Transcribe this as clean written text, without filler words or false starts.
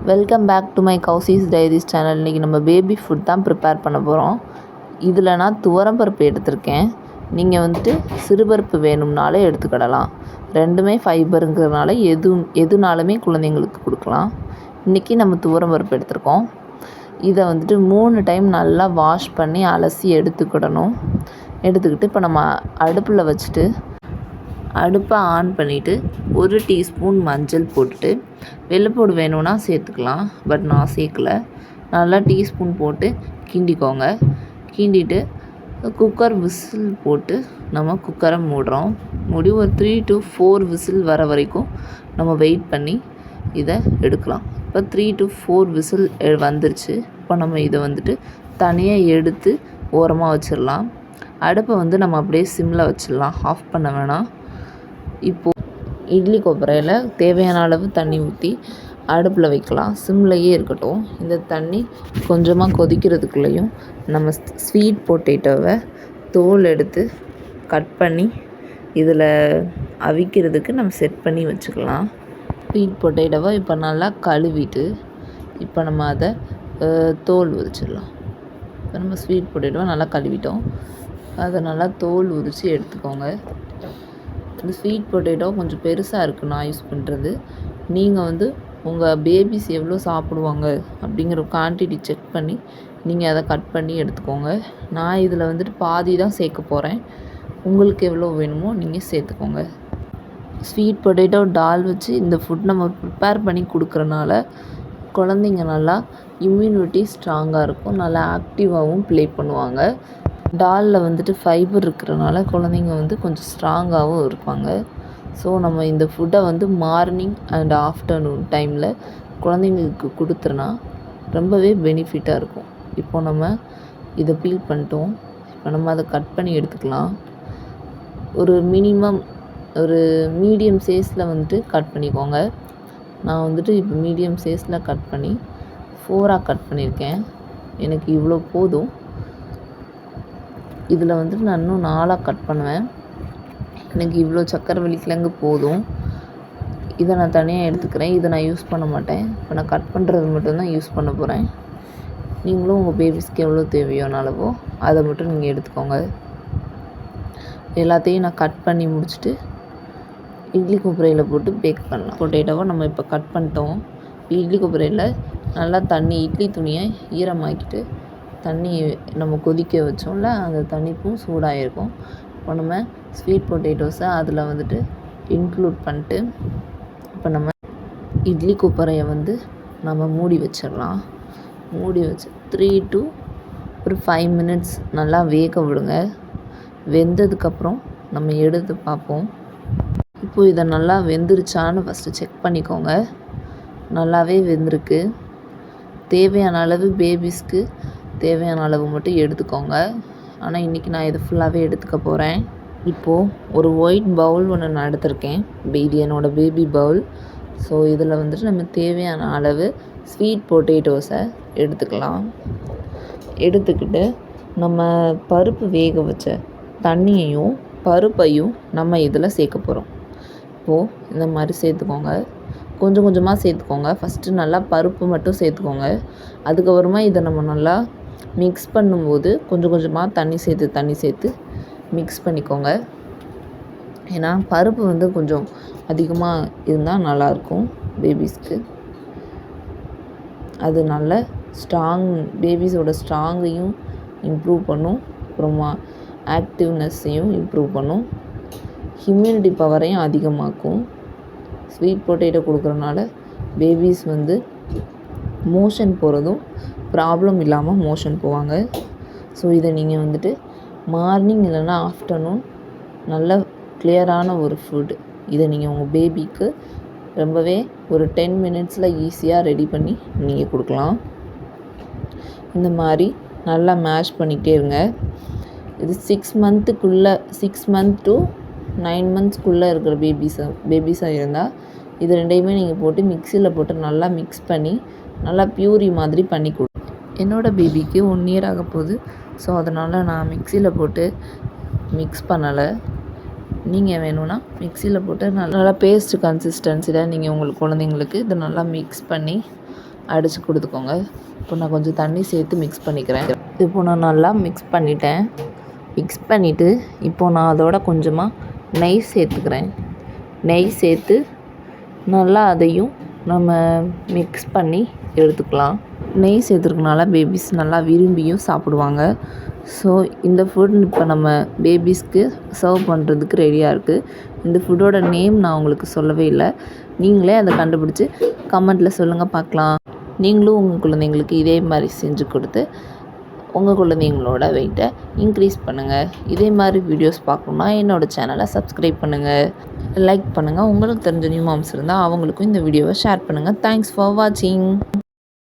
Welcome back to my Kousi's diaries channel. இன்றைக்கி நம்ம baby food தான் ப்ரிப்பேர் பண்ண போகிறோம். இதில் நான் துவரம்பருப்பு எடுத்திருக்கேன். நீங்கள் வந்துட்டு சிறுபருப்பு வேணும்னாலே எடுத்துக்கிடலாம். ரெண்டுமே ஃபைபருங்கிறதுனால எதுனாலுமே குழந்தைங்களுக்கு கொடுக்கலாம். இன்றைக்கி நம்ம துவரம்பருப்பு எடுத்திருக்கோம். இதை வந்துட்டு 3 டைம் நல்லா வாஷ் பண்ணி அலசி எடுத்துக்கிடணும். எடுத்துக்கிட்டு இப்போ நம்ம அடுப்பில் வச்சுட்டு அடுப்பை ஆன் பண்ணிவிட்டு 1 டீஸ்பூன் மஞ்சள் போட்டுட்டு வெள்ளைப்பூடு வேணும்னா சேர்த்துக்கலாம். பட் நான் சேர்க்கல. நல்லா டீஸ்பூன் போட்டு கிண்டிக்கோங்க. கிண்டிட்டு குக்கர் விசில் போட்டு நம்ம குக்கரை மூடுறோம். மூடி ஒரு 3 to 4 விசில் வர வரைக்கும் நம்ம வெயிட் பண்ணி இதை எடுக்கலாம். இப்போ 3 to 4 விசில் வந்துருச்சு. இப்போ நம்ம இதை வந்துட்டு தனியாக எடுத்து ஓரமாக வச்சிடலாம். அடுப்பை நம்ம அப்படியே சிம்மில் வச்சிடலாம். ஆஃப் பண்ண வேணாம். இப்போது இட்லி கொப்பரையில் தேவையான அளவு தண்ணி ஊற்றி அடுப்பில் வைக்கலாம். சிம்லையே இருக்கட்டும். இந்த தண்ணி கொஞ்சமாக கொதிக்கிறதுக்குள்ளேயும் நம்ம ஸ்வீட் பொட்டேட்டோவை தோல் எடுத்து கட் பண்ணி இதில் அவிக்கிறதுக்கு நம்ம செட் பண்ணி வச்சுக்கலாம். ஸ்வீட் பொட்டேட்டோவை இப்போ நல்லா கழுவிட்டு இப்போ நம்ம அதை தோல் உரிச்சிடலாம். இப்போ நம்ம ஸ்வீட் பொட்டேட்டோவை நல்லா கழுவிட்டோம். அதை நல்லா தோல் உரித்து எடுத்துக்கோங்க. இந்த ஸ்வீட் பொட்டேட்டோ கொஞ்சம் பெருசாக இருக்குது நான் யூஸ் பண்ணுறது. நீங்கள் உங்கள் பேபிஸ் எவ்வளோ சாப்பிடுவாங்க அப்படிங்கிற குவான்டிட்டி செக் பண்ணி நீங்கள் அதை கட் பண்ணி எடுத்துக்கோங்க. நான் இதில் பாதி தான் சேர்க்க போகிறேன். உங்களுக்கு எவ்வளோ வேணுமோ நீங்கள் சேர்த்துக்கோங்க. ஸ்வீட் பொட்டேட்டோ டால் வச்சு இந்த ஃபுட் நம்ம ப்ரிப்பேர் பண்ணி கொடுக்குறனால குழந்தைங்க நல்லா இம்யூனிட்டி ஸ்ட்ராங்காக இருக்கும். நல்லா ஆக்டிவாகவும் ப்ளே பண்ணுவாங்க. டாலில் ஃபைபர் இருக்கிறனால குழந்தைங்க கொஞ்சம் ஸ்ட்ராங்காகவும் இருப்பாங்க. ஸோ நம்ம இந்த ஃபுட்டை மார்னிங் அண்ட் ஆஃப்டர்நூன் டைமில் குழந்தைங்களுக்கு கொடுத்துறனா ரொம்பவே பெனிஃபிட்டாக இருக்கும். இப்போ நம்ம இதை பீல் பண்ணிட்டோம். இப்போ நம்ம அதை கட் பண்ணி எடுத்துக்கலாம். ஒரு மினிமம் ஒரு மீடியம் சைஸில் கட் பண்ணிக்கோங்க. நான் இப்போ மீடியம் சைஸில் கட் பண்ணி 4ஆக கட் பண்ணியிருக்கேன். எனக்கு இவ்வளோ போதும். இதில் நான் இன்னும் 4ஆக கட் பண்ணுவேன். எனக்கு இவ்வளோ சக்கரவள்ளி கிழங்கு போதும். இதை நான் தனியாக எடுத்துக்கிறேன். இதை நான் யூஸ் பண்ண மாட்டேன். இப்போ நான் கட் பண்ணுறது மட்டும்தான் யூஸ் பண்ண போகிறேன். நீங்களும் உங்கள் பேபிஸ்க்கு எவ்வளோ தேவையான அளவோ அதை மட்டும் நீங்கள் எடுத்துக்கோங்க. எல்லாத்தையும் நான் கட் பண்ணி முடிச்சுட்டு இட்லி கொப்பரையில் போட்டு பேக் பண்ணலாம். பொட்டேட்டோவை நம்ம இப்போ கட் பண்ணிட்டோம். இட்லி கொப்பரையில் நல்லா இட்லி துணியை ஈரமாக்கிட்டு தண்ணி நம்ம கொதிக்க வச்சோம்ல, அந்த தண்ணிக்கும் சூடாகிருக்கும். இப்போ நம்ம ஸ்வீட் பொட்டேட்டோஸை அதில் இன்க்ளூட் பண்ணிட்டு இப்போ நம்ம இட்லி கொப்பரையை நம்ம மூடி வச்சிடலாம். மூடி வச்சு 3 to 5 minutes நல்லா வேக விடுங்க. வெந்ததுக்கப்புறம் நம்ம எடுத்து பார்ப்போம். இப்போது இதை நல்லா வெந்துருச்சான்னு ஃபஸ்ட்டு செக் பண்ணிக்கோங்க. நல்லாவே வெந்திருக்கு. தேவையான அளவு பேபிஸ்க்கு தேவையான அளவு மட்டும் எடுத்துக்கோங்க. ஆனால் இன்றைக்கி நான் இதை ஃபுல்லாகவே எடுத்துக்க போகிறேன். இப்போது ஒரு ஒயிட் பவுல் ஒன்று நான் எடுத்திருக்கேன். இது என்னோடய பேபி பவுல். ஸோ இதில் நம்ம தேவையான அளவு ஸ்வீட் பொட்டேட்டோஸை எடுத்துக்கலாம். எடுத்துக்கிட்டு நம்ம பருப்பு வேக வச்ச தண்ணியையும் பருப்பையும் நம்ம இதில் சேர்க்க போகிறோம். இப்போது இந்த மாதிரி சேர்த்துக்கோங்க. கொஞ்சம் கொஞ்சமாக சேர்த்துக்கோங்க. ஃபஸ்ட்டு நல்லா பருப்பு மட்டும் சேர்த்துக்கோங்க. அதுக்கப்புறமா இதை நம்ம நல்லா மிக்ஸ் பண்ணும்போது கொஞ்சம் கொஞ்சமாக தண்ணி சேர்த்து மிக்ஸ் பண்ணிக்கோங்க. ஏன்னா பருப்பு கொஞ்சம் அதிகமாக இருந்தால் நல்லாயிருக்கும் பேபிஸ்க்கு. அது நல்ல பேபிஸோட ஸ்ட்ராங்கையும் இம்ப்ரூவ் பண்ணும். அப்புறமா ஆக்டிவ்னஸ்ஸையும் இம்ப்ரூவ் பண்ணும். இம்யூனிட்டி பவரையும் அதிகமாக்கும். ஸ்வீட் பொட்டேட்டோ கொடுக்குறனால பேபிஸ் மோஷன் போகிறதும் ப்ராப்ளம் இல்லாமல் மோஷன் போவாங்க. ஸோ இதை நீங்கள் மார்னிங் இல்லைன்னா ஆஃப்டர்நூன் நல்ல கிளியரான ஒரு ஃபுட். இதை நீங்கள் உங்கள் பேபிக்கு ரொம்பவே ஒரு 10 minutesல ஈஸியாக ரெடி பண்ணி நீங்கள் கொடுக்கலாம். இந்த மாதிரி நல்லா மேஷ் பண்ணிக்கிட்டே இருங்க. இது 6 month to 9 monthsக்குள்ளே இருக்கிற பேபிஸாக இருந்தால் இது ரெண்டையுமே நீங்கள் போட்டு மிக்சியில் போட்டு நல்லா மிக்ஸ் பண்ணி நல்லா பியூரி மாதிரி பண்ணி கொடு. என்னோடய பேபிக்கு 1 year ஆக போகுது. ஸோ அதனால் நான் மிக்சியில் போட்டு மிக்ஸ் பண்ணலை. நீங்கள் வேணும்னா மிக்சியில் போட்டு நல்லா பேஸ்ட் கன்சிஸ்டன்சியில் நீங்கள் உங்களுக்கு குழந்தைங்களுக்கு இதை நல்லா மிக்ஸ் பண்ணி அடித்து கொடுத்துக்கோங்க. இப்போ நான் கொஞ்சம் தண்ணி சேர்த்து மிக்ஸ் பண்ணிக்கிறேன். இப்போ நான் நல்லா மிக்ஸ் பண்ணிட்டேன். மிக்ஸ் பண்ணிவிட்டு இப்போது நான் அதோட கொஞ்சமாக நெய் சேர்த்துக்கிறேன். நெய் சேர்த்து நல்லா அதையும் நம்ம மிக்ஸ் பண்ணி எடுத்துக்கலாம். நெய் சேர்த்துருக்கனால பேபிஸ் நல்லா விரும்பியும் சாப்பிடுவாங்க. ஸோ இந்த ஃபுட் இப்போ நம்ம பேபிஸ்க்கு சர்வ் பண்ணுறதுக்கு ரெடியாக இருக்குது. இந்த ஃபுட்டோட நேம் நான் உங்களுக்கு சொல்லவே இல்லை. நீங்களே அதை கண்டுபிடிச்சி கமெண்ட்டில் சொல்லுங்கள் பார்க்கலாம். நீங்களும் உங்கள் குழந்தைங்களுக்கு இதே மாதிரி செஞ்சு கொடுத்து உங்கள் குழந்தைங்களோட வெயிட்டை இன்க்ரீஸ் பண்ணுங்கள். இதே மாதிரி வீடியோஸ் பார்க்கணுன்னா என்னோடய சேனலை சப்ஸ்கிரைப் பண்ணுங்கள், லைக் பண்ணுங்கள். உங்களுக்கு தெரிஞ்ச நியூ மாம்ஸ் இருந்தால் அவங்களுக்கும் இந்த வீடியோவை ஷேர் பண்ணுங்கள். தேங்க்ஸ் ஃபார் வாட்சிங்.